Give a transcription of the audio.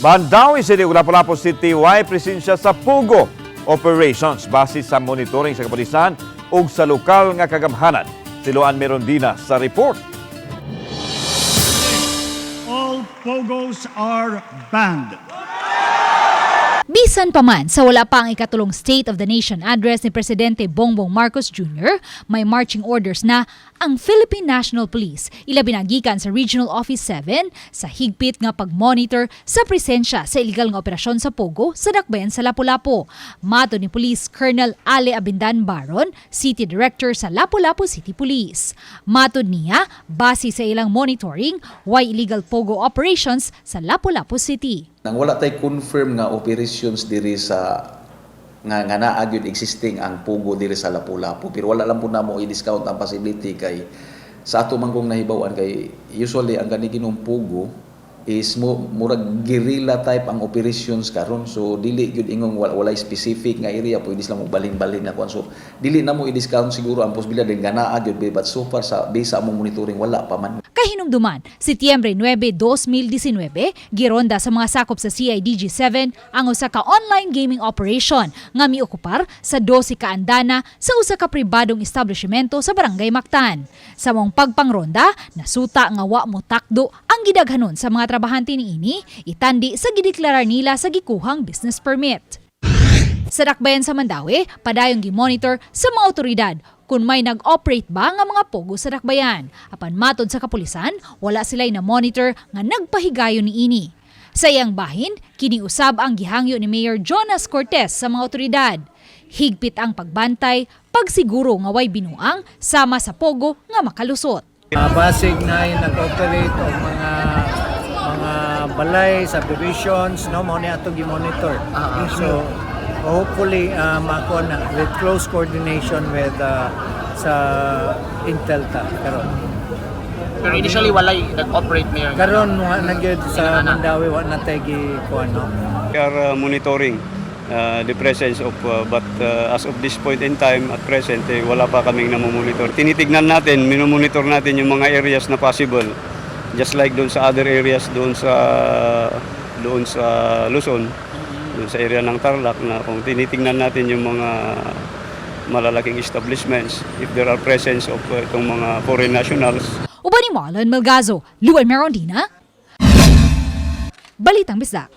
Mandaue City, Lapu-Lapu City, way presensya sa POGO operations base sa monitoring sa kapolisan ug sa lokal nga kagamhanan. Siluan Merondina sa report. All POGOs are banned. Bisan pa man sa wala pa ang ikatulong State of the Nation address ni Presidente Bongbong Marcos Jr., may marching orders na ang Philippine National Police ilabi na gikan sa Regional Office 7 sa higpit nga pag-monitor sa presensya sa illegal nga operasyon sa POGO sa dakbayan sa Lapu-Lapu. Mato ni Police Colonel Ale Abindan Baron, City Director sa Lapu-Lapu City Police. Matod niya, base sa ilang monitoring, why illegal POGO operations sa Lapu-Lapu City. Nang wala tay confirm nga operations diri sa nga naa gyud existing ang POGO diri sa Lapu-Lapu, pero wala lang po namo i-discount ang possibility kay sa ato manggong nahibawan kay usually ang kaniginong POGO is murag guerrilla type ang operations karon, so dili gyud ingong walay specific nga area pwede sila mo balin-balin na kuan, so dili na mo i-discount siguro ang posibilidad din nga naa gyud, but so far sa base sa among monitoring wala pa man. Kahinumduman, Setyembre 9, 2019, gironda sa mga sakop sa CIDG-7 ang usa ka online gaming operation nga miokupar sa 12 ka andana sa usa ka pribadong establishmento sa Barangay Mactan. Sa mong pagpangronda, nasuta nga wa mo takdo ang gidaghanon sa mga trabahante niini, itandi sa gideklarar nila sa gikuhang business permit. Sa dakbayan sa Mandaue, padayong gimonitor sa mga otoridad kung may nag-operate ba nga mga POGO sa dakbayan. Apan matod sa kapolisan, wala sila'y na-monitor nga nagpahigayon niini. Sa iyang bahin, kiniusab ang gihangyo ni Mayor Jonas Cortez sa mga otoridad. Higpit ang pagbantay, pagsiguro nga way binuang sama sa POGO nga makalusot. Basig na yung nag-operate o mga balay, subdivisions, no, mo niya ito gi-monitor. So, hopefully, makuha na with close coordination with sa Intel ta. Pero initially, walay nag-operate mayor. Karon nagyod sa Mandaue, wala na tayo gi-kuha, no? We are monitoring the presence of, but as of this point in time, at present, wala pa kaming namomonitor. Tinitignan natin, minomonitor natin yung mga areas na possible. Just like doon sa other areas, doon sa Luzon, doon sa area ng Tarlac, na kung tinitingnan natin yung mga malalaking establishments, if there are presence of itong mga foreign nationals. Uban ni Marlon Melgazo, Luan Merondina, Balitang Bisdak.